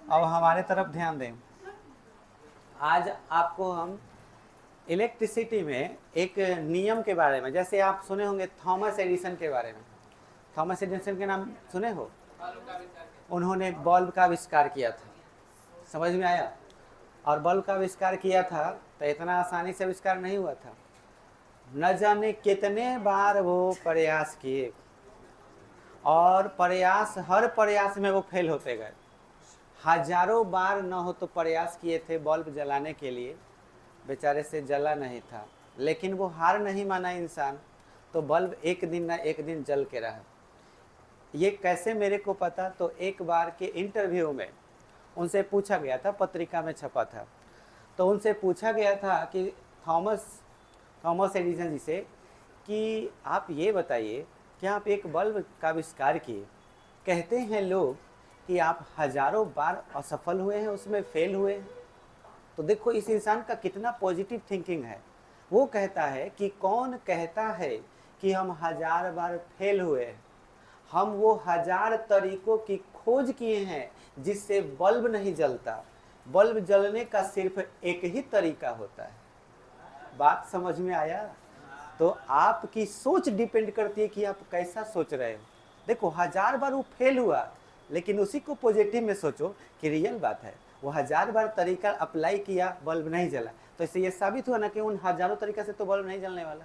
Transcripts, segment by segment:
अब हमारे तरफ ध्यान दें। आज आपको हम इलेक्ट्रिसिटी में एक नियम के बारे में, जैसे आप सुने होंगे थॉमस एडिसन के बारे में। थॉमस एडिसन के नाम सुने हो? उन्होंने बल्ब का आविष्कार किया था, समझ में आया? और बल्ब का आविष्कार किया था तो इतना आसानी से आविष्कार नहीं हुआ था। न जाने कितने बार वो प्रयास किए, और प्रयास, हर प्रयास में वो फेल होते गए। हजारों बार न हो तो प्रयास किए थे बल्ब जलाने के लिए, बेचारे से जला नहीं था, लेकिन वो हार नहीं माना इंसान, तो बल्ब एक दिन ना एक दिन जल के रहा। ये कैसे मेरे को पता? तो एक बार के इंटरव्यू में उनसे पूछा गया था, पत्रिका में छपा था, तो उनसे पूछा गया था कि थॉमस एडिसन जी से कि आप ये बताइए कि आप एक बल्ब का आविष्कार किए, कहते हैं लोग कि आप हजारों बार असफल हुए हैं, उसमें फेल हुए हैं। तो देखो इस इंसान का कितना पॉजिटिव थिंकिंग है। वो कहता है कि कौन कहता है कि हम हजार बार फेल हुए हैं, हम वो हजार तरीकों की खोज किए हैं जिससे बल्ब नहीं जलता। बल्ब जलने का सिर्फ एक ही तरीका होता है। बात समझ में आया? तो आपकी सोच डिपेंड करती है कि आप कैसा सोच रहे हो। देखो हजार बार वो फेल हुआ, लेकिन उसी को पॉजिटिव में सोचो कि रियल बात है, वो हजार बार तरीका अप्लाई किया, बल्ब नहीं जला, तो इससे ये साबित हुआ ना कि उन हजारों तरीका से तो बल्ब नहीं जलने वाला।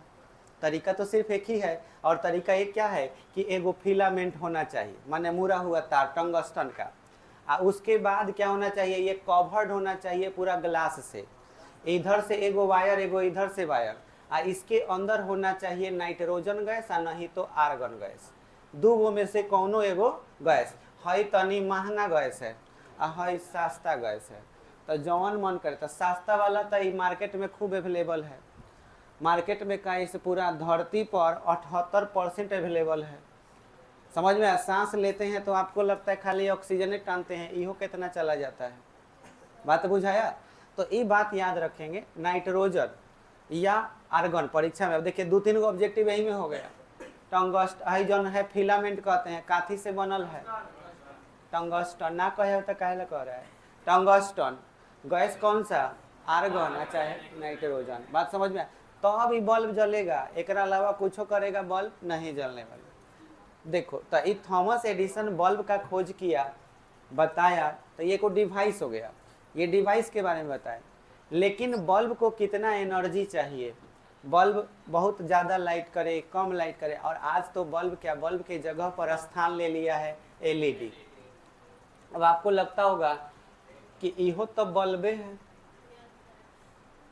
तरीका तो सिर्फ एक ही है, और तरीका एक क्या है कि एगो फिलामेंट होना चाहिए, माने मुड़ा हुआ तार टंगस्टन का। उसके बाद क्या होना चाहिए, ये कवर्ड होना चाहिए पूरा ग्लास से, इधर से एगो वायर, एगो इधर से वायर, इसके अंदर होना चाहिए नाइट्रोजन गैस, और नहीं तो आर्गन गैस। दो गो में से कौनो एगो गैस है, तनी महंगा गैस है, है सस्ता गैस है। तो जौन मन करे, तो सस्ता वाला तो मार्केट में खूब अवेलेबल है। मार्केट में का इस पूरा धरती पर 78% अवेलेबल है। समझ में? सांस लेते हैं तो आपको लगता है खाली ऑक्सीजन टानते हैं, इहो कितना चला जाता है। बात बुझाया? तो ये बात याद रखेंगे, नाइट्रोजन या आर्गन परीक्षा में। अब देखिए 2-3 ऑब्जेक्टिव यही में हो गया। टंगस्ट है जौन है फिलामेंट कहते हैं, काथी से बनल है? टंगस्टन ना कहे तो काहे कह रहा है? टंगस्टन। गैस कौन सा? आर्गन, चाहे नाइट्रोजन। बात समझ में? तो अब ये बल्ब जलेगा, एक अलावा कुछ करेगा बल्ब नहीं जलने वाला। देखो तो ये थॉमस एडिसन बल्ब का खोज किया, बताया, तो ये को डिवाइस हो गया, ये डिवाइस के बारे में बताया। लेकिन बल्ब को कितना एनर्जी चाहिए, बल्ब बहुत ज़्यादा लाइट करे, कम लाइट करे, और आज तो बल्ब क्या, बल्ब के जगह पर स्थान ले लिया है एलईडी। अब आपको लगता होगा कि इहो तो बल्बे है,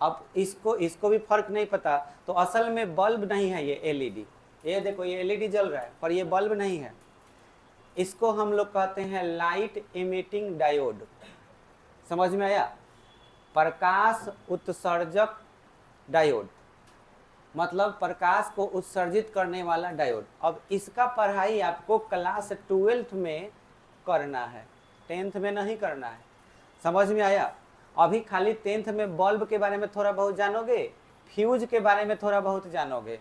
अब इसको भी फर्क नहीं पता, तो असल में बल्ब नहीं है ये एलईडी। ये देखो ये एलईडी जल रहा है, पर ये बल्ब नहीं है। इसको हम लोग कहते हैं लाइट इमिटिंग डायोड। समझ में आया? प्रकाश उत्सर्जक डायोड, मतलब प्रकाश को उत्सर्जित करने वाला डायोड। अब इसका पढ़ाई आपको क्लास 12th में करना है, 10th में नहीं करना है। समझ में आया? अभी खाली 10th में बल्ब के बारे में थोड़ा बहुत जानोगे, फ्यूज के बारे में थोड़ा बहुत जानोगे,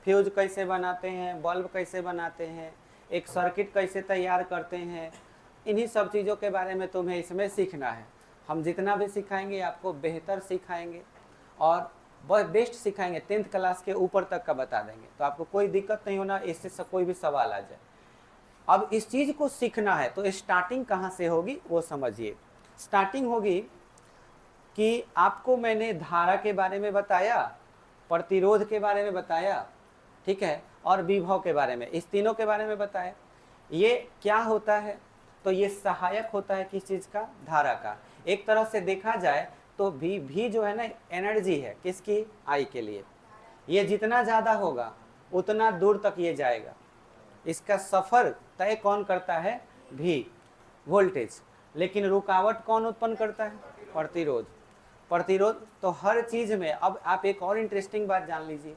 फ्यूज कैसे बनाते हैं, बल्ब कैसे बनाते हैं, एक सर्किट कैसे तैयार करते हैं, इन्हीं सब चीज़ों के बारे में तुम्हें इसमें सीखना है। हम जितना भी सिखाएंगे आपको बेहतर सिखाएंगे और बहुत बेस्ट सिखाएंगे, 10th क्लास के ऊपर तक का बता देंगे, तो आपको कोई दिक्कत नहीं होना, इससे कोई भी सवाल आ जाए। अब इस चीज़ को सीखना है तो स्टार्टिंग कहाँ से होगी वो समझिए। स्टार्टिंग होगी कि आपको मैंने धारा के बारे में बताया, प्रतिरोध के बारे में बताया, ठीक है, और विभव के बारे में, इस तीनों के बारे में बताया। ये क्या होता है? तो ये सहायक होता है किस चीज़ का? धारा का। एक तरह से देखा जाए तो भी जो है ना एनर्जी है किसकी? आई के लिए। ये जितना ज़्यादा होगा उतना दूर तक ये जाएगा। इसका सफ़र तय कौन करता है? भी, वोल्टेज। लेकिन रुकावट कौन उत्पन्न करता है? प्रतिरोध। प्रतिरोध तो हर चीज़ में। अब आप एक और इंटरेस्टिंग बात जान लीजिए,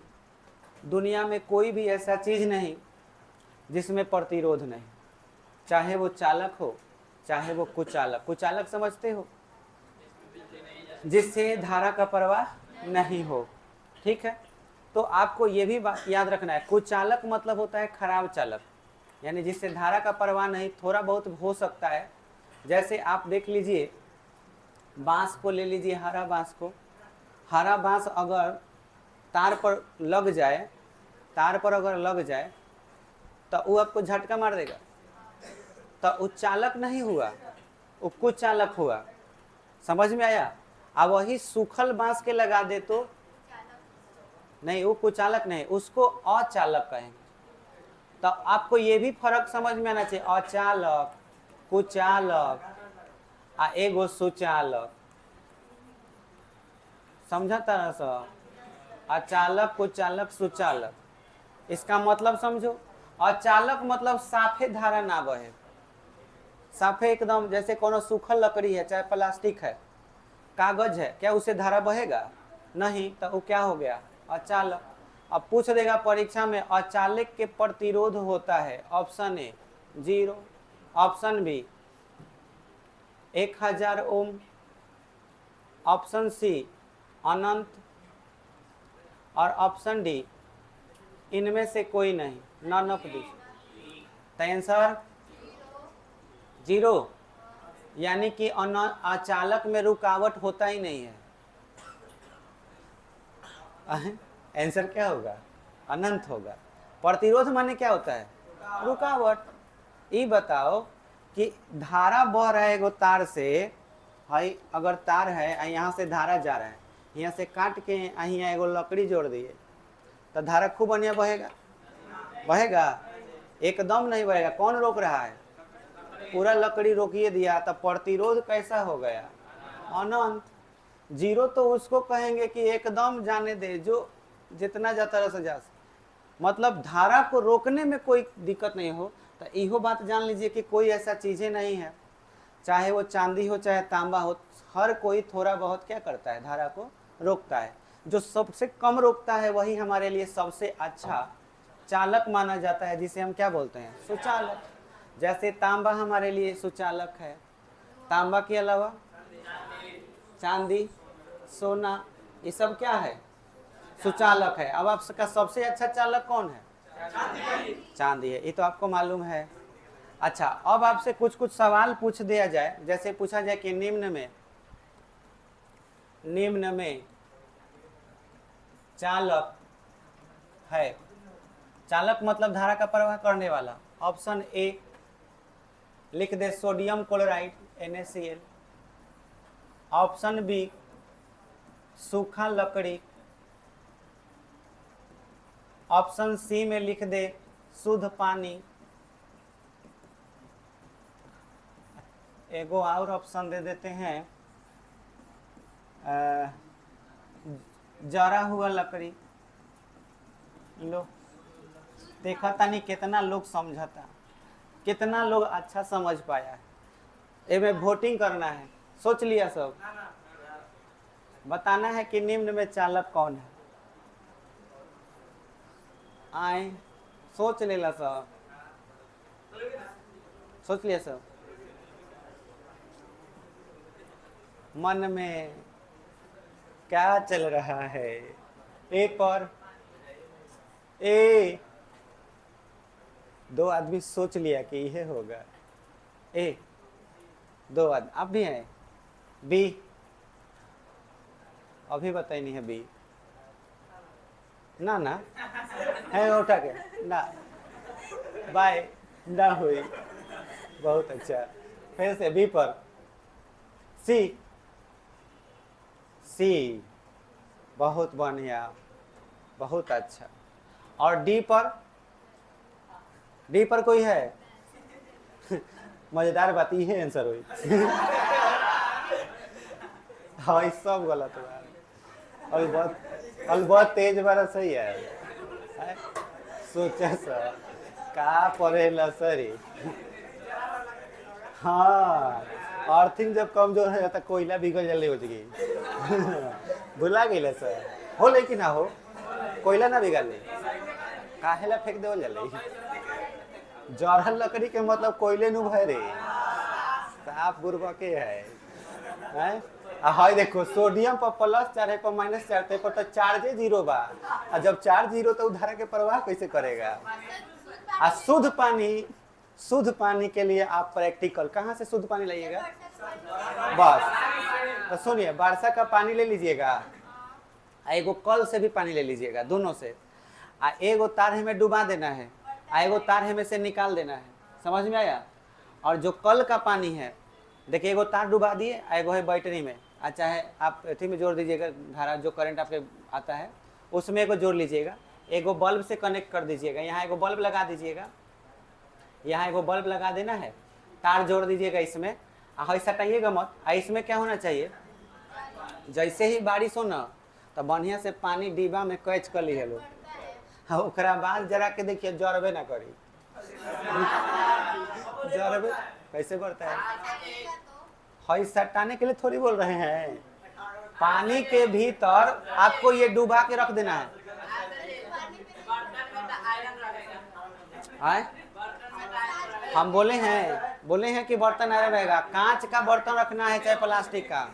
दुनिया में कोई भी ऐसा चीज़ नहीं जिसमें प्रतिरोध नहीं, चाहे वो चालक हो चाहे वो कुचालक। कुचालक समझते हो? जिससे धारा का प्रवाह नहीं हो, ठीक है। तो आपको ये भी बात याद रखना है, कुचालक मतलब होता है खराब चालक, यानी जिससे धारा का प्रवाह नहीं, थोड़ा बहुत हो सकता है जैसे आप देख लीजिए, बांस को ले लीजिए, हरा बांस को, हरा बांस अगर तार पर लग जाए, तार पर अगर लग जाए तो वो आपको झटका मार देगा, तो वो चालक नहीं हुआ, वो कुचालक हुआ। समझ में आया? अब वही सूखल बांस के लगा दे तो नहीं, वो कुचालक नहीं, उसको अचालक कहेंगे। तो आपको ये भी फर्क समझ में आना चाहिए, अचालक, कुचालक आ एगो सुचालक। समझा तरह से? अचालक, कुचालक, सुचालक, इसका मतलब समझो। अचालक मतलब साफे धारा ना बहे, साफे एकदम, जैसे कोनो सूखल लकड़ी है, चाहे प्लास्टिक है, कागज है, क्या उसे धारा बहेगा? नहीं, तो वो क्या हो गया? अचालक। अब पूछ देगा परीक्षा में, अचालक के प्रतिरोध होता है, option A 0, option B 1000 ohm, option C अनंत, और ऑप्शन डी इनमें से कोई नहीं, नन ऑफ दिस। तो आंसर 0, यानी कि अचालक में रुकावट होता ही नहीं है। आंसर क्या होगा? अनंत होगा। प्रतिरोध माने क्या होता है? रुकावट। ये बताओ कि धारा बह रहा है एगो तार से, भाई अगर तार है, यहाँ से धारा जा रहा है, यहाँ से काट के यहाँ एगो लकड़ी जोड़ दिए, तो धारा खूब बढ़िया बहेगा? बहेगा? एकदम नहीं बहेगा। कौन रोक रहा है? पूरा लकड़ी रोकिए दिया, तो प्रतिरोध कैसा हो गया? अनंत। 0 तो उसको कहेंगे कि एकदम जाने दे, जो जितना जाता रह जा, मतलब धारा को रोकने में कोई दिक्कत नहीं हो। तो इहो बात जान लीजिए कि कोई ऐसा चीज़ें नहीं है, चाहे वो चांदी हो चाहे तांबा हो, हर कोई थोड़ा बहुत क्या करता है? धारा को रोकता है। जो सबसे कम रोकता है वही हमारे लिए सबसे अच्छा चालक माना जाता है, जिसे हम क्या बोलते हैं? सुचालक। जैसे तांबा हमारे लिए सुचालक है, तांबा के अलावा चांदी, सोना, ये सब क्या है? सुचालक है। अब आपका सबसे अच्छा चालक कौन है? चांदी है, ये तो आपको मालूम है। अच्छा, अब आपसे कुछ कुछ सवाल पूछ दिया जाए, जैसे पूछा जाए कि निम्न में चालक है, चालक मतलब धारा का प्रवाह करने वाला। ऑप्शन ए लिख दे sodium chloride NaCl, option B सूखा लकड़ी, ऑप्शन सी में लिख दे शुद्ध पानी, एगो और ऑप्शन दे देते हैं जरा हुआ लकड़ी। लो, देखा तानी कितना लोग समझता, कितना लोग अच्छा समझ पाया है। एमे वोटिंग करना है, सोच लिया सब, बताना है कि निम्न में चालक कौन है। आए सोच लेला सब, सोच लिया सब। मन में क्या चल रहा है? ए पर ए, 2 आदमी सोच लिया कि यह होगा। ए 2 आदमी, आप भी हैं? बी अभी बताई नहीं है। बी ना ना है, उठा के ना, बाय ना हुई। बहुत अच्छा, फिर से बी पर। सी, सी बहुत बढ़िया, बहुत अच्छा। और डी पर? डी पर कोई है? मजेदार बात ये है, आंसर हुई। हाँ, सब गलत हुआ। अलबत तेज बारा सही है। सोचा सर का पढ़ेला सरी। हाँ, अर्थिंग जब कमजोर है तो कोयला बिगड़ जल्दी हो जाएगी। भुला गई सर, हो लेकिन ना हो, कोयला ना बिगड़ ले, काहेला फेंक दे जल्दी। जरहल लकड़ी के मतलब कोयले नु भरे, साफ बुरबा के है। हाय देखो, सोडियम पर +4 पर -4 पर तो चार्जे 0 बा। और जब चार्ज 0 तो धारा के प्रवाह कैसे करेगा? आ शुद्ध शुद्ध पानी के लिए आप प्रैक्टिकल कहाँ से शुद्ध पानी लाइएगा? बस तो सुनिए, वर्षा का पानी ले लीजिएगा, एगो कल से भी पानी ले लीजिएगा, दोनों से, आ एगो तार हमें डुबा देना है, आ एगो तार हमें से निकाल देना है। समझ में आया? और जो कल का पानी है, देखिए एगो तार डुबा दिए, एगो है बैटरी में, चाहे आप अथी में जोड़ दीजिएगा, धारा जो करंट आपके आता है उसमें एगो जोड़ लीजिएगा, एगो बल्ब से कनेक्ट कर दीजिएगा, यहाँ एगो बल्ब लगा दीजिएगा, यहाँ एगो बल्ब लगा देना है, तार जोड़ दीजिएगा इसमें, ऐसा हटाइएगा मत। इसमें क्या होना चाहिए, जैसे ही बारिश हो ना तो बढ़िया से पानी डिब्बा में कैच कर ली लोग, हाँ ओकरा बाद जरा के देखिए जरबे ना करी। जरबे कैसे बढ़ता है? हई सटाने के लिए थोड़ी बोल रहे हैं, पानी के भीतर आपको ये डुबा के रख देना है। आए? हम बोले हैं कि बर्तन आयरन रहेगा, कांच का बर्तन रखना है चाहे प्लास्टिक का।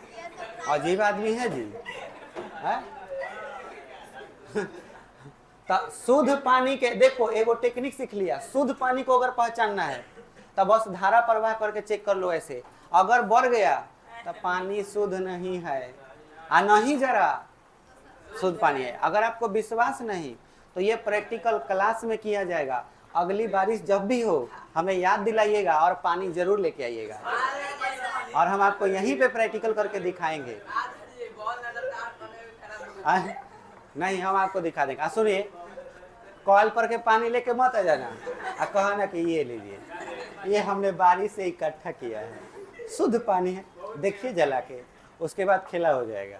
अजीब आदमी है जी, है? तो शुद्ध पानी के देखो एगो टेक्निक सीख लिया, शुद्ध पानी को अगर पहचानना है तो बस धारा प्रवाह करके चेक कर लो। ऐसे अगर बढ़ गया तो पानी शुद्ध नहीं है, नहीं जरा शुद्ध पानी है। अगर आपको विश्वास नहीं तो ये प्रैक्टिकल क्लास में किया जाएगा। अगली बारिश जब भी हो हमें याद दिलाइएगा और पानी जरूर लेके आइएगा, और हम आपको यहीं पे प्रैक्टिकल करके दिखाएंगे। नहीं, हम आपको दिखा देंगे। सुनिए, कॉल पर के पानी लेके मत आ जाना और कहना कि ये लीजिए, ये हमने बारिश से इकट्ठा किया है, शुद्ध पानी है, देखिए जला के, उसके बाद खेला हो जाएगा।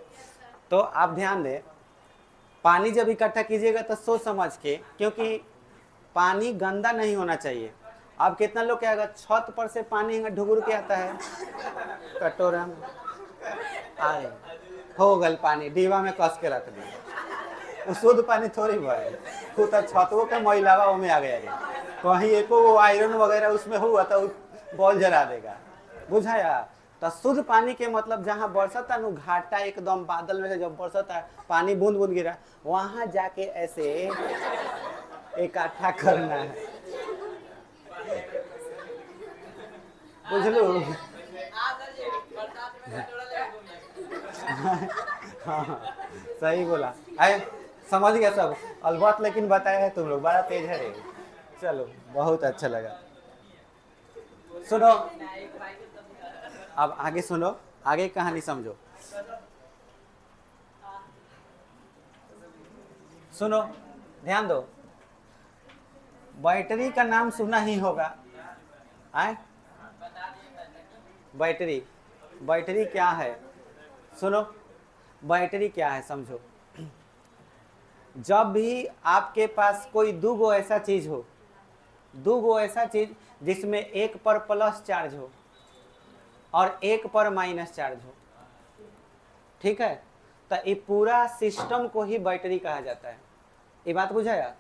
तो आप ध्यान दें, पानी जब इकट्ठा कीजिएगा तो सोच समझ के, क्योंकि पानी गंदा नहीं होना चाहिए। अब कितना लोग क्या होगा, छत पर से पानी ढुगुर के आता है कटोरा में, आए हो गल पानी डिब्बा में कस के रख दिए, वो शुद्ध पानी थोड़ी भाई, खुद छतों के मैलावा में आ गया, कहीं एको वो आयरन वगैरह उसमें हुआ तो बॉल जला देगा, बुझाया? तो शुद्ध पानी के मतलब जहाँ बरसता नु घाटा एकदम बादल में से जब बरसता पानी बूंद बूंद गिरा, वहां जाके ऐसे इकट्ठा करना है, बुझलू? हाँ सही बोला, आए समझ गया सब अलबत, लेकिन बताया है तुम लोग, बड़ा तेज है रे। चलो बहुत अच्छा लगा। सुनो अब आगे सुनो, आगे कहानी समझो। सुनो ध्यान दो, बैटरी का नाम सुना ही होगा, आए? बैटरी क्या है? सुनो, बैटरी क्या है समझो। जब भी आपके पास कोई दूगो ऐसा चीज हो, दूगो ऐसा चीज जिसमें एक पर प्लस चार्ज हो और एक पर माइनस चार्ज हो, ठीक है, तो ये पूरा सिस्टम को ही बैटरी कहा जाता है। ये बात बुझाया?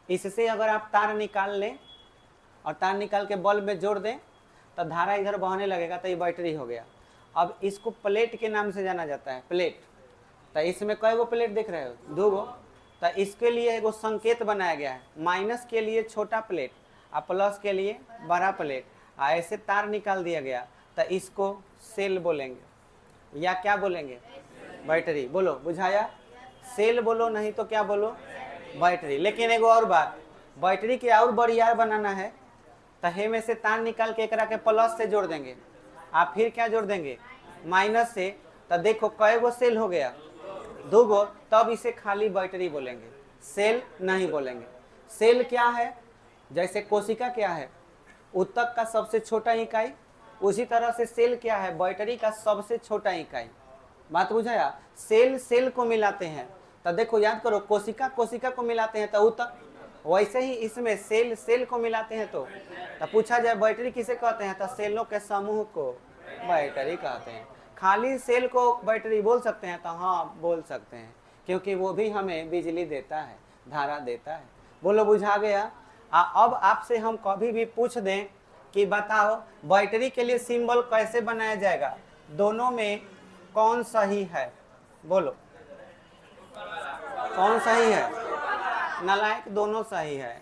इससे अगर आप तार निकाल लें और तार निकाल के बल्ब में जोड़ दें तो धारा इधर बहने लगेगा, तो ये बैटरी हो गया। अब इसको प्लेट के नाम से जाना जाता है, प्लेट। तो इसमें कई गो प्लेट देख रहे हो? दो गो। तो इसके लिए एगो संकेत बनाया गया है, माइनस के लिए छोटा प्लेट और प्लस के लिए बड़ा प्लेट, ऐसे तार निकाल दिया गया, तो इसको सेल बोलेंगे या क्या बोलेंगे? बैटरी। बोलो, बुझाया? सेल बोलो, नहीं तो क्या बोलो? बैटरी। लेकिन एगो और बात, बैटरी के और बड़ियार बनाना है तो हे में से तार निकाल के एकरा के प्लस से जोड़ देंगे, आप फिर क्या जोड़ देंगे? माइनस से। तो देखो कई गो सेल हो गया? दो गो। तब इसे खाली बैटरी बोलेंगे, सेल नहीं बोलेंगे। सेल क्या है? जैसे कोशिका क्या है? ऊतक का सबसे छोटा इकाई, उसी तरह से सेल क्या है? बैटरी का सबसे छोटा इकाई। बात बुझाया? सेल सेल को मिलाते हैं, तो देखो याद करो, कोशिका कोशिका को मिलाते हैं तो ऊतक, वैसे ही इसमें सेल सेल को मिलाते हैं। तो पूछा जाए बैटरी किसे कहते हैं, तो सेलों के समूह को बैटरी कहते हैं। खाली सेल को बैटरी बोल सकते हैं? तो हाँ बोल सकते हैं, क्योंकि वो भी हमें बिजली देता है, धारा देता है। बोलो, बुझा गया? अब आपसे हम कभी भी पूछ दें कि बताओ बैटरी के लिए सिंबल कैसे बनाया जाएगा, दोनों में कौन सही है? बोलो कौन सही है? नालायक, दोनों सही है।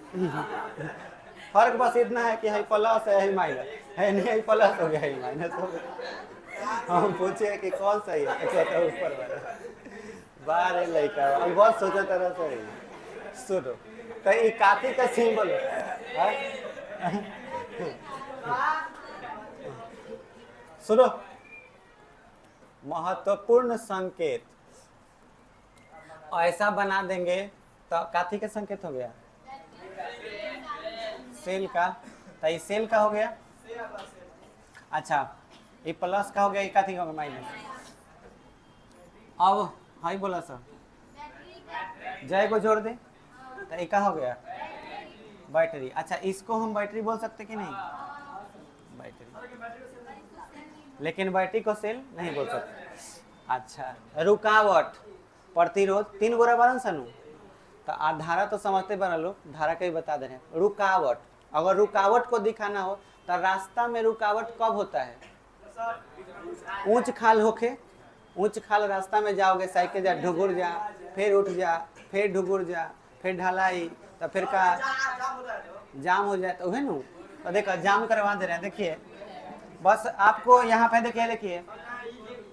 फर्क बस इतना है कि है प्लस है माइनस है, नहीं है प्लस हो गया है माइनस हो गया। हम पूछे कि कौन सही है तो ऊपर वाला बारे लड़का अब बहुत सोचा तरह से सुनो तो ये काती का सिंबल है। सुनो महत्वपूर्ण संकेत ऐसा बना देंगे तो काथी का संकेत हो गया सेल का, तो ये सेल का हो गया। अच्छा ये प्लस का हो गया, ये काथी का हो गया माइनस। अब हाई बोला सर जय को जोड़ दे तो ये का हो गया बैटरी। अच्छा इसको हम बैटरी बोल सकते कि नहीं बैटरी, लेकिन बैटरी को सेल नहीं बोल सकते। अच्छा रुकावट प्रतिरोध 3 गोरा बारन सनु तो धारा तो समझते बना लोग, धारा का ही बता दे रहे हैं। रुकावट, अगर रुकावट को दिखाना हो तो रास्ता में रुकावट कब होता है? ऊंच खाल होके, ऊंच खाल रास्ता में जाओगे साइकिल जा ढुगुर जा फिर उठ जा फिर ढुगुर जा फिर ढलाई तो फिर का जाम हो जाए तो है ना। तो देखो जाम करवा दे रहे हैं, देखिए बस आपको यहाँ पे देखिए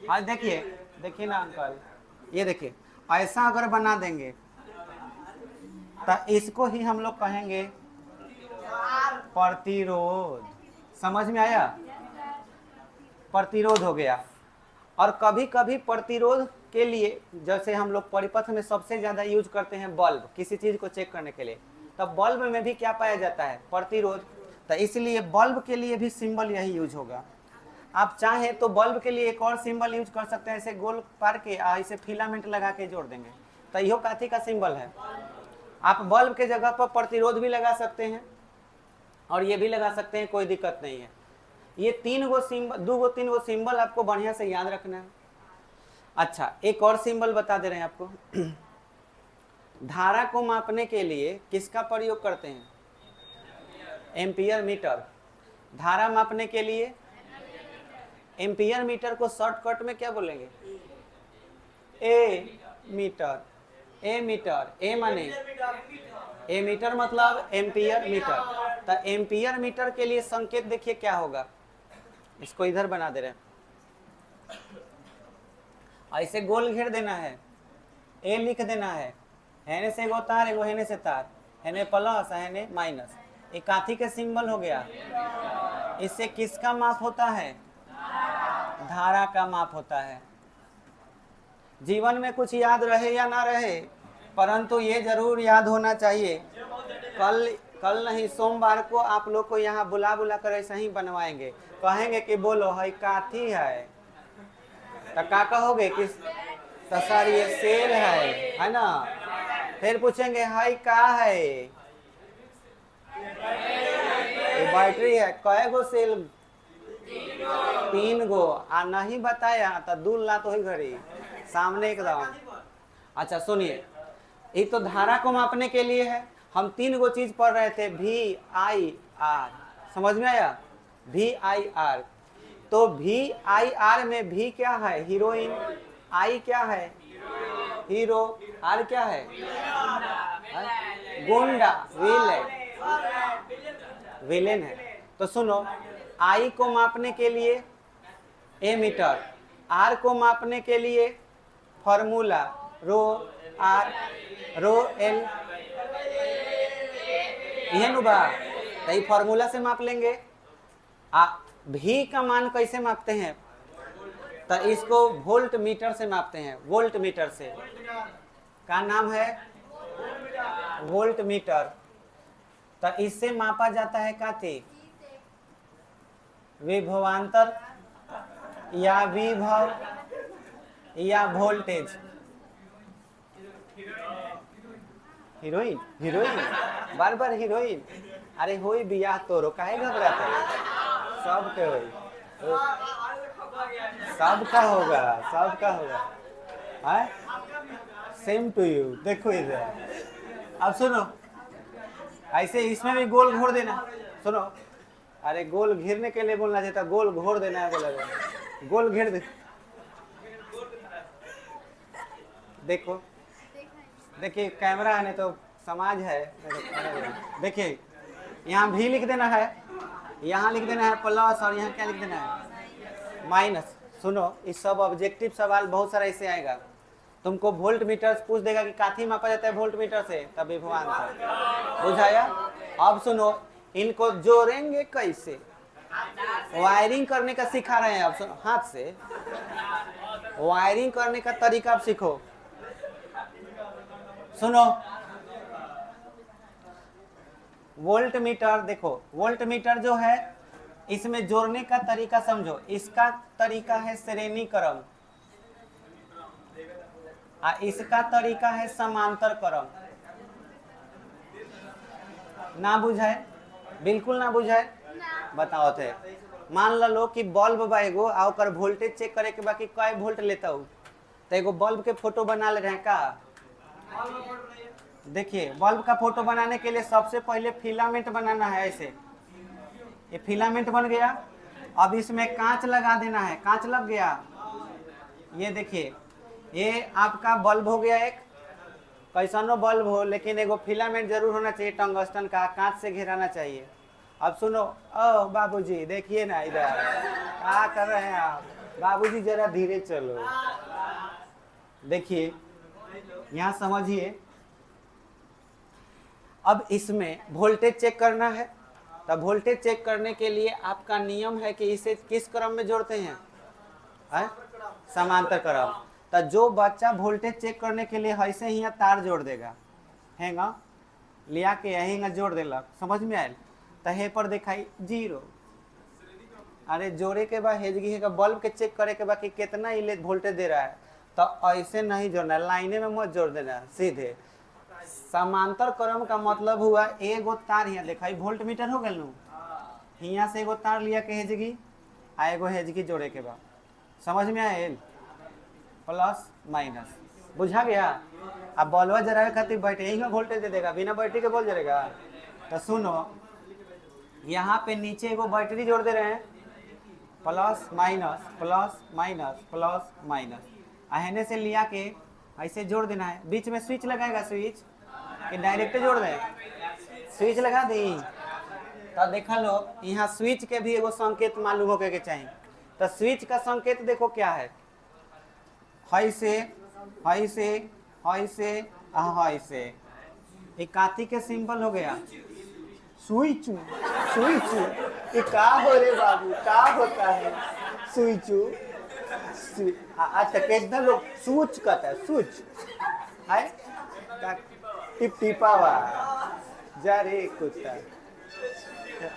हाँ देखिए ना अंकल, ये देखिए ऐसा अगर बना देंगे तो इसको ही हम लोग कहेंगे प्रतिरोध। समझ में आया? प्रतिरोध हो गया। और कभी कभी प्रतिरोध के लिए जैसे हम लोग परिपथ में सबसे ज्यादा यूज करते हैं बल्ब, किसी चीज को चेक करने के लिए, तब बल्ब में भी क्या पाया जाता है? प्रतिरोध। तो इसलिए बल्ब के लिए भी सिंबल यही यूज होगा। आप चाहें तो बल्ब के लिए एक और सिंबल यूज कर सकते हैं, ऐसे गोल पार के ऐसे फिलामेंट लगा के जोड़ देंगे तो यह काथी का सिंबल है। आप बल्ब के जगह पर प्रतिरोध भी लगा सकते हैं और ये भी लगा सकते हैं, कोई दिक्कत नहीं है। ये 3 गो सिंबल 2 गो 3 गो सिंबल आपको बढ़िया से याद रखना है। अच्छा एक और सिंबल बता दे रहे हैं आपको। धारा को मापने के लिए किसका प्रयोग करते हैं? Ampere meter. धारा मापने के लिए एम्पियर मीटर को शॉर्टकट में क्या बोलेंगे? ए मीटर। ए मीटर, ए माने ए मीटर मतलब एम्पियर मीटर। तो एम्पियर मीटर के लिए संकेत देखिए क्या होगा, इसको इधर बना दे रहे हैं, ऐसे गोल घेर देना है, ए लिख देना है, हेने से एगो तार एगो हेने से तार, हेने प्लस हेने माइनस, एक काथी के सिंबल हो गया। इससे किसका माप होता है? धारा का माप होता है। जीवन में कुछ याद रहे या ना रहे, परंतु ये जरूर याद होना चाहिए। कल नहीं सोमवार को आप लोग को यहाँ बुला कर ऐसा ही बनवाएंगे, कहेंगे कि बोलो है काथी है, तो का कहोगे कि तो सर ये सेल है ना। फिर पूछेंगे है का है, ये बैटरी है, कै गो सेल? 3 गो। आ नहीं बताया तो दूर ला तो ही घड़ी सामने एकदम। अच्छा सुनिए, ये तो धारा को मापने के लिए है। हम 3 गो चीज पढ़ रहे थे, VIR, समझ में आया? VIR। तो VIR में V क्या है? हीरोइन। I क्या है? हीरो। R क्या है? गुंडा, विलेन है। तो सुनो, I को मापने के लिए ए मीटर, R को मापने के लिए फॉर्मूला रो R रो L, यह नुबा तो फॉर्मूला से माप लेंगे। भी का मान कैसे मापते हैं? तो इसको वोल्ट मीटर से मापते हैं, वोल्ट मीटर से। का नाम है? Volt meter. तो इससे मापा जाता है काथी? विभवांतर या विभव या वोल्टेज। हीरोइन बार बार हीरोइन। अरे होई बियाह तोरो काहे घबराता है? सबके होई, सबका होगा है। Same to you. देखो इधर, अब सुनो, ऐसे इसमें भी गोल घोर देना। सुनो, अरे गोल घेरने के लिए बोलना चाहता, गोल घोर देना है बोला जाए, गोल घेर दे। देखिए कैमरा है नहीं तो समाज है। देखिए यहाँ भी लिख देना है, यहाँ लिख देना है प्लस, और यहाँ क्या लिख देना है माइनस। सुनो, इस सब ऑब्जेक्टिव सवाल बहुत सारा ऐसे आएगा। तुमको वोल्ट मीटर पूछ देगा कि काथी मापा जाता है वोल्ट मीटर से, तभी वो आंसर बुझाया। अब सुनो, इनको जोड़ेंगे कैसे, वायरिंग करने का सिखा रहे हैं। अब सुनो, हाथ से वायरिंग करने का तरीका आप सीखो। सुनो, वोल्ट मीटर देखो, वोल्ट मीटर जो है इसमें जोड़ने का तरीका समझो। इसका तरीका है श्रेणी क्रम, इसका तरीका है समांतर क्रम। ना बुझाए, बिल्कुल ना बुझाए, बताओ थे। मान लो कि बल्ब बा एगो, आ ओकर वोल्टेज चेक करे के बाकी कई वोल्ट लेता हूँ, तो एगो बल्ब के फोटो बना ले रहे हैं का। देखिए, बल्ब का फोटो बनाने के लिए सबसे पहले फिलामेंट बनाना है। ऐसे ये फिलामेंट बन गया, अब इसमें कांच लगा देना है। कांच लग गया, ये देखिए ये आपका बल्ब हो गया एक, कैसनो बल्ब हो, लेकिन एगो फिलामेंट जरूर होना चाहिए टंगस्टन का, कांच से घेराना चाहिए। अब सुनो, ओ बाबूजी देखिए ना इधर क्या कर रहे हैं आप, बाबूजी जरा धीरे चलो। देखिए यहाँ समझिए, अब इसमें वोल्टेज चेक करना है। तब वोल्टेज चेक करने के लिए आपका नियम है कि इसे किस क्रम में जोड़ते हैं, समांतर क्रम। तो जो बच्चा वोल्टेज चेक करने के लिए ऐसे ही तार जोड़ देगा, हैगा लिया के यही जोड़ देलक, समझ में आयल। तो हे पर दिखाई 0। अरे जोड़े के बाद हेजगी है बल्ब के चेक करे के बाद कि कितना इले वोल्टेज दे रहा है, तो ऐसे नहीं जोड़ना, लाइने में मत जोड़ देना सीधे। समांतर क्रम का मतलब हुआ एगो तार यहाँ दिखाई वोल्ट मीटर हो गया, यहाँ से एगो तार लिया के हेजगी आ एगो हेजगी जोड़े के बाद, समझ में आयल, प्लस माइनस, बुझा गया। अब बल्ब जरावे खातिर बैटरी यही में वोल्टेज दे देगा, बिना बैटरी के बल्ब जलेगा। तो सुनो, यहाँ पे नीचे एगो बैटरी जोड़ दे रहे हैं, plus minus plus minus plus minus, आहने से लिया के ऐसे जोड़ देना है। बीच में स्विच लगाएगा, स्विच कि डायरेक्ट जोड़ दें, स्विच लगा दी। तो देखा लो, यहाँ स्विच के भी एगो संकेत मालूम होके चाहिए। तो स्विच का संकेत देखो क्या है, हाई से हाई से हाई से हाई से, एक काती के सिंबल हो गया। स्विच स्विच, ये का हो रे बाबू, का होता है स्विच। अच्छा कितना लोग स्विच कहता है, स्विच है टिप टिपावा जा रे कुत्ता,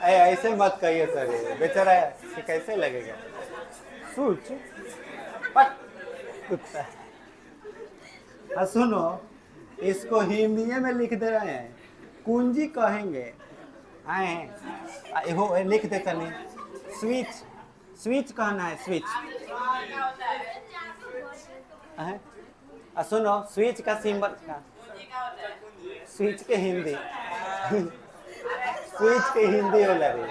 ऐसे मत कहिए सर, बेचारा कैसे लगेगा स्विच पट कुत्ता। सुनो, इसको हिंदी में लिख दे रहे हैं, कुंजी कहेंगे, आए हो लिख दे चलिए, स्विच स्विच कहना है, स्विच। सुनो, स्विच का सिंबल का, स्विच के हिंदी स्विच के हिंदी हो लगे।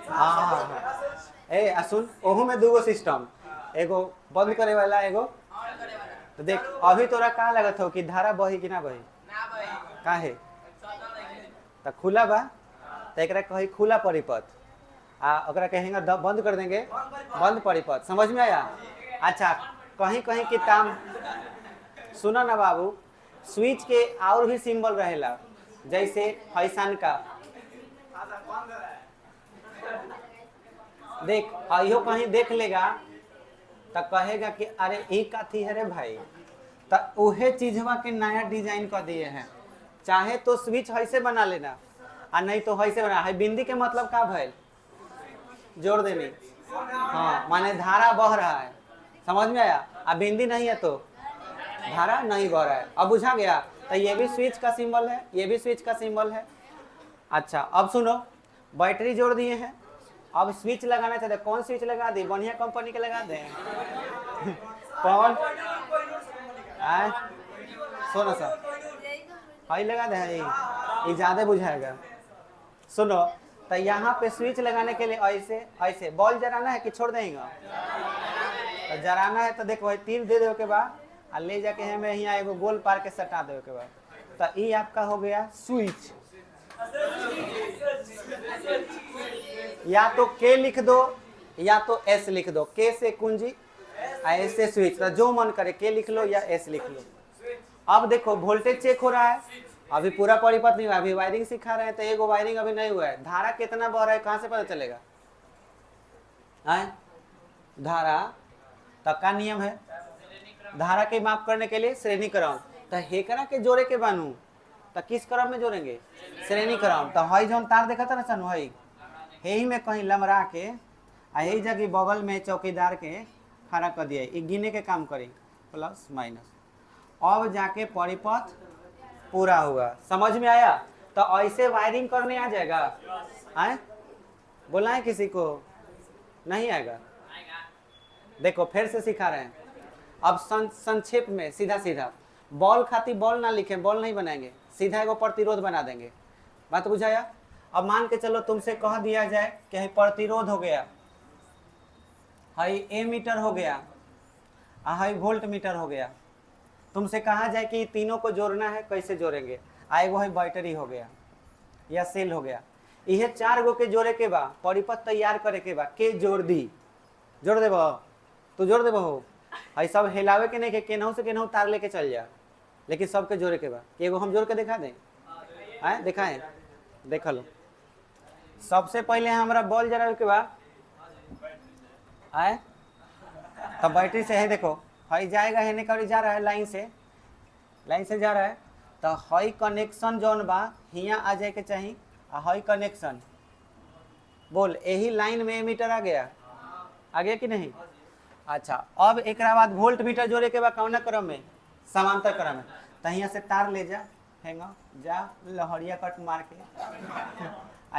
हाँ सुन, ओहू में दूगो सिस्टम, एगो बंद करे वाला, एगो तो देख अभी तोरा का लगत हो कि धारा बही कि ना बही, का है तो खुला बा, तो एकरा कही खुला परिपथ, आ ओकरा कहेंगे बंद कर देंगे बंद परिपथ, समझ में आया। अच्छा, कहीं कहीं किताब सुनो ना बाबू, स्विच के और भी सिंबल रहेला, जैसे हैसान का, देख आइयो कहीं देख लेगा तो कहेगा कि अरे ये काथी है रे भाई, तो उहे चीजवा के नया डिजाइन कर दिए हैं। चाहे तो स्विच ऐसे बना लेना, और नहीं तो ऐसे बना है। बिंदी के मतलब का भैल, जोड़ देने, हाँ माने धारा बह रहा है, समझ में आया। अब बिंदी नहीं है तो धारा नहीं बह रहा है, अब बुझा गया। तो ये भी स्विच का सिंबल है, ये भी स्विच का सिंबल है। अच्छा अब सुनो, बैटरी जोड़ दिए हैं, अब स्विच लगाना चाहते, कौन स्विच लगा दी, बढ़िया कंपनी के लगा दें कौन, सुनो सर हाई लगा दे, ये ज़्यादा बुझाएगा। सुनो, तो यहाँ पे स्विच लगाने के लिए ऐसे ऐसे बॉल जराना है कि छोड़ देंगे, तो जराना है तो देखो तीर दे दो के बाद ले जाके हमें यहाँ एगो गोल पार के सटा दो के बाद, तो ये आपका हो गया स्विच। या तो के लिख दो या तो एस लिख दो। के से कुंजी, एस से स्विच, तो जो मन करे के लिख लो या एस लिख लो। अब देखो वोल्टेज चेक हो रहा है, अभी पूरा परिपथ नहीं हुआ, अभी वायरिंग सिखा रहे हैं तो एगो वायरिंग अभी नहीं हुआ है। धारा कितना बह रहा है कहाँ से पता चलेगा? धारा तक का नियम है, धारा के माप करने के लिए श्रेणी क्रम। तो हेकरा के जोड़े के बानू तो किस क्रम में जोड़ेंगे? श्रेणी क्रम। तो हई जो तार देखा था ना सन, हई यही में कहीं लमरा के यही जगह बगल में चौकीदार के खड़ा कर दिया, गिने के काम करी प्लस माइनस। अब जाके परिपथ पूरा हुआ। समझ में आया? तो ऐसे वायरिंग करने आ जाएगा? आए बोला है किसी को? नहीं आएगा? देखो फिर से सिखा रहे हैं। अब संक्षेप में सीधा सीधा बॉल खाती बॉल ना लिखें, बॉल नहीं बनाएंगे, सीधा एगो प्रतिरोध बना देंगे। बात बुझाया? अब मान के चलो तुमसे कह दिया जाए कि प्रतिरोध हो गया, हाई ए मीटर हो गया, हाई वोल्ट मीटर हो गया। तुमसे कहा जाए कि तीनों को जोड़ना है, कैसे जोड़ेंगे? एगो है बैटरी हो गया या सेल हो गया, यह 4 गो के जोड़े के बा, परिपथ तैयार करे के बा। के जोड़ दी, जोड़ देब तू, जोड़ देब हो। है सब हिलावे के नहीं के केनहू से केनहू तार लेके चल जा, लेकिन सबके जोड़े के बा। एगो हम जोड़ के दिखा दें? आए दिखाएं? देख लो। सबसे पहले हमारा बॉल जरावे के बा। आए तब बैटरी से है, देखो हई जाएगा, है नहीं जा रहा है, लाइन से जा रहा है। तो हई कनेक्शन जौन बा हियाँ आ जाए के चाहिए। हई कनेक्शन बोल यही लाइन में मीटर आ गया कि नहीं? अच्छा, अब एक बाद वोल्ट मीटर जोड़े के बाद कौन क्रम में? समांतर क्रम में। तो यहाँ से तार ले जा, हैंगा जा लहरिया कट मार के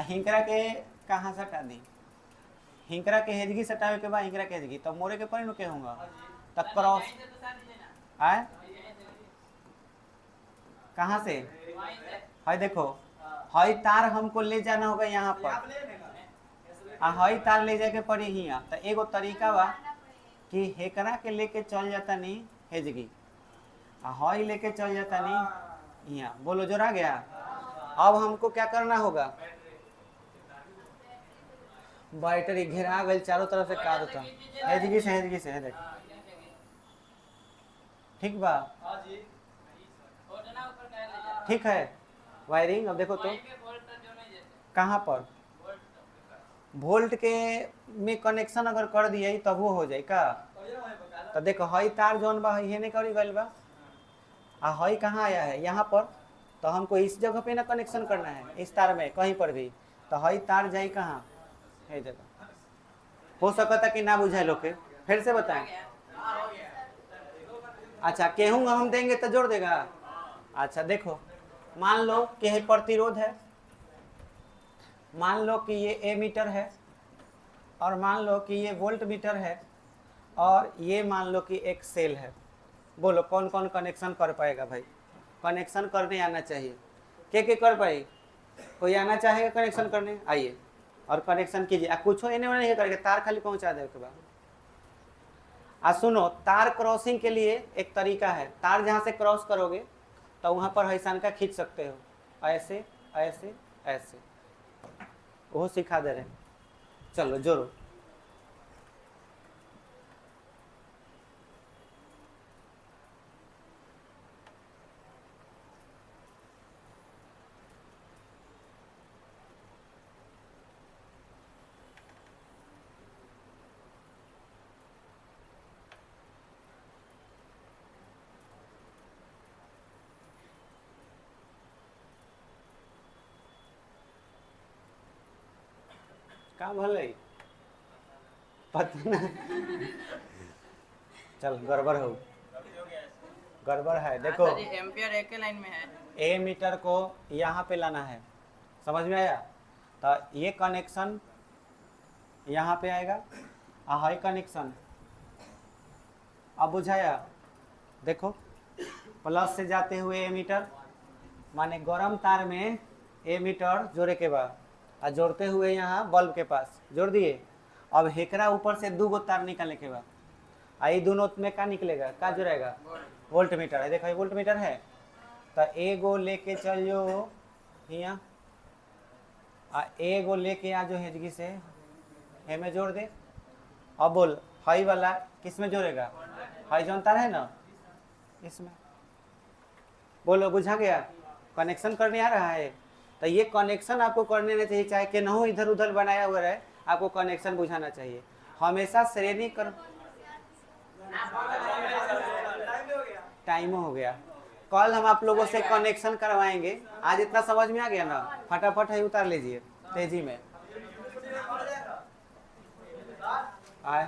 हिंकरा के कहाँ सटा दी? हिंकरा के हेजगी सटावे के बाद हिंकरा के हेजगी तो मोरे के पर के होगा तब क्रॉस। आए कहाँ से? है देखो, हई तार हमको ले जाना होगा यहाँ पर, हई तार ले जाके पड़ी हियाँ। तो एगो तरीका बा कि हेकरा के लेके चल जाता नहीं हेजगी, हई लेके चल जाता नहीं यहाँ। बोलो जोड़ा गया? अब हमको क्या करना होगा? बैटरी घेरा गई चारों तरफ से, का देता हेजगी से है देख। ठीक बा? ठीक है वायरिंग। अब देखो तो कहाँ पर वोल्ट के में कनेक्शन अगर कर दिए तब वो हो जाए का? तो देखो हई तार जौन बा है नहीं करी गल बा, हई कहाँ आया है? यहाँ पर। तो हमको इस जगह पे ना कनेक्शन करना है, इस तार में कहीं पर भी। तो हई तार जाए कहाँ? है जगह। हो सकता कि ना बुझाए लोग के, फिर से बताएं। अच्छा केहूँ हम देंगे तो जोड़ देगा? अच्छा देखो, मान लो कि ये प्रतिरोध है, मान लो कि ये ए मीटर है, और मान लो कि ये वोल्ट मीटर है, और ये मान लो कि एक सेल है। बोलो कौन कौन कनेक्शन कर पाएगा भाई? कनेक्शन करने आना चाहिए। के कर पाए? कोई आना चाहेगा कनेक्शन करने? आइए और कनेक्शन कीजिए। कुछ इन्हें नहीं करेंगे, तार खाली पहुंचा दे के बाद। सुनो, तार क्रॉसिंग के लिए एक तरीका है। तार जहाँ से क्रॉस करोगे तो वहाँ पर हैसान का खींच सकते हो, ऐसे ऐसे ऐसे, वो सिखा दे रहे हैं। चलो जोड़ो। का भले पता ना, चल गड़बड़ हो, गड़बड़ है। देखो एम्पियर एक लाइन में है, ए मीटर को यहाँ पे लाना है, समझ में आया? तो ये कनेक्शन यहाँ पे आएगा, हाई कनेक्शन। अब बुझाया? देखो प्लस से जाते हुए ए मीटर, माने गरम तार में ए मीटर जोड़े के बाद, और जोड़ते हुए यहाँ बल्ब के पास जोड़ दिए। अब हेकरा ऊपर से 2 गो तार निकालने के बाद, आई दोनों में क्या निकलेगा? क्या जुड़ेगा? वोल्ट मीटर है। देखो वोल्ट मीटर है, तो एगो लेके चल जो यहाँ, ए गो लेके आ जो हेजगी से हे में जोड़ दे। अब बोल हाई वाला किस में जोड़ेगा, हाई जोनता है ना इसमें। बोलो बुझा गया, कनेक्शन करने आ रहा है। तो ये कनेक्शन आपको करने नहीं चाहिए, चाहे कि ना हो इधर उधर बनाया हुआ रहे, आपको कनेक्शन बुझाना चाहिए हमेशा। श्रेणी कर टाइम हो गया, कल हम आप लोगों से कनेक्शन करवाएंगे। आज इतना समझ में आ गया ना, फटाफट है उतार लीजिए तेजी में आए।